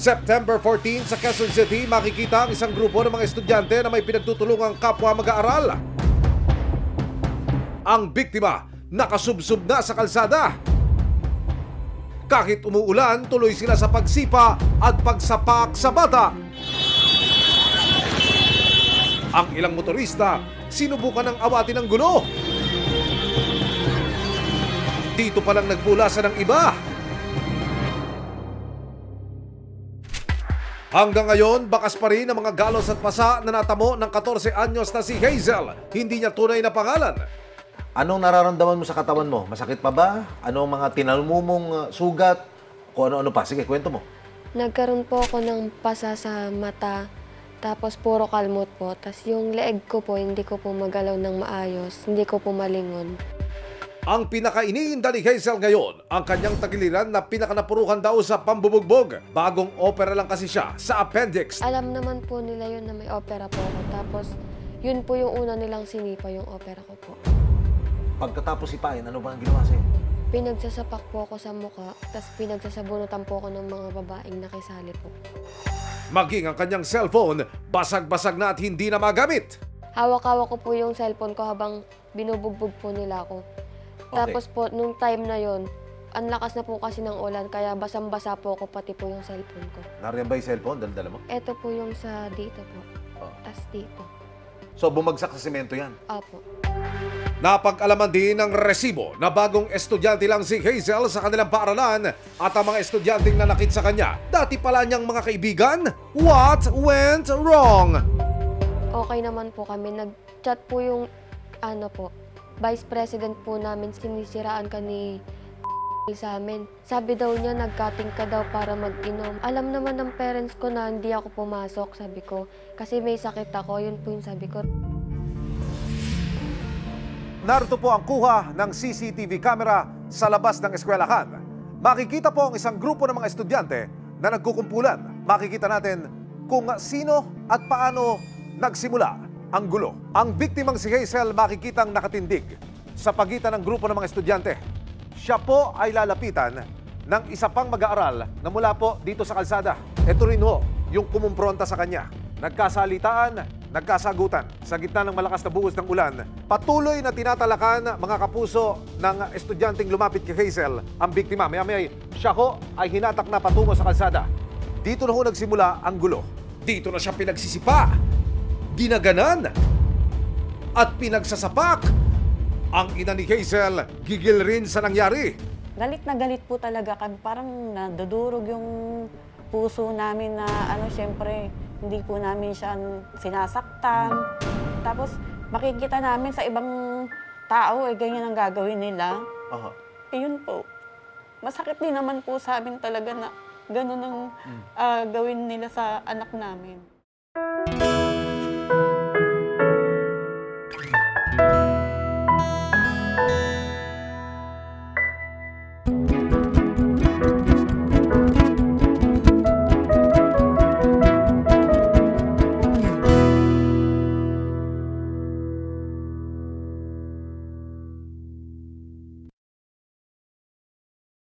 September 14 sa Quezon City, makikita ang isang grupo ng mga estudyante na may pinagtutulungang kapwa mag-aaral. Ang biktima, nakasubsob na sa kalsada. Kahit umuulan, tuloy sila sa pagsipa at pagsapak sa bata. Ang ilang motorista, sinubukan ng awatin ng gulo. Dito palang nagbulasan ng iba. Hanggang ngayon, bakas pa rin ang mga galos at pasa na natamo ng 14 anyos na si Hazel. Hindi niya tunay na pangalan. Anong nararamdaman mo sa katawan mo? Masakit pa ba? Anong mga tinalmumong sugat? Kung ano-ano pa? Sige, kwento mo. Nagkaroon po ako ng pasa sa mata, tapos puro kalmot po. Tapos yung leeg ko po, hindi ko po magalaw ng maayos, hindi ko po malingon. Ang pinakainiinda ni Hazel ngayon, ang kanyang tagiliran na pinakanapuruhan daw sa pambubugbog. Bagong opera lang kasi siya sa appendix. Alam naman po nila yun na may opera po ako. Tapos yun po yung una nilang sinipa, yung opera ko po. Pagkatapos sipain, ano ba ang ginawa sa'yo? Pinagsasapak po ako sa mukha, tapos pinagsasabunutan po ako ng mga babaeng nakisali po. Maging ang kanyang cellphone, basag-basag na at hindi na magamit. Hawak-hawak ko po yung cellphone ko habang binubugbog po nila ako. Okay. Tapos po, nung time na yon, ang lakas na po kasi ng ulan, kaya basang-basa po ako, pati po yung cellphone ko. Nariyan ba yung cellphone? Dala mo? Ito po yung sa dito po. Oh. Tapos dito. So, bumagsak sa semento yan? Opo. Napag-alaman din ng resibo na bagong estudyante lang si Hazel sa kanilang paaralan at ang mga estudyanteng nanakit sa kanya. Dati pala niyang mga kaibigan? What went wrong? Okay naman po kami. Nag-chat po yung, Vice President po namin, sinisiraan ka ni sa amin. Sabi daw niya, nag-cutting ka daw para mag-inom. Alam naman ng parents ko na hindi ako pumasok, sabi ko. Kasi may sakit ako, yun po yung sabi ko. Narito po ang kuha ng CCTV camera sa labas ng eskwelahan. Makikita po ang isang grupo ng mga estudyante na nagkukumpulan. Makikita natin kung sino at paano nagsimula ang gulo. Ang biktimang si Hazel makikitang nakatindig sa pagitan ng grupo ng mga estudyante. Siya po ay lalapitan ng isa pang mag-aaral na mula po dito sa kalsada. Ito rin ho yung kumumpronta sa kanya. Nagkasalitaan, nagkasagutan. Sa gitna ng malakas na buhos ng ulan, patuloy na tinatalakan mga kapuso ng estudyanteng lumapit kay Hazel ang biktima. Maya-maya siya ho ay hinatak na patungo sa kalsada. Dito na ho nagsimula ang gulo. Dito na siya pinagsisipa, ginaganan, at pinagsasapak. Ang ina ni Hazel, gigil rin sa nangyari. Galit na galit po talaga kami. Parang nadudurog yung puso namin na syempre, hindi po namin siya sinasaktan. Tapos makikita namin sa ibang tao, ganyan ang gagawin nila. Yun po. Masakit din naman po sa amin talaga na ganun ang gawin nila sa anak namin.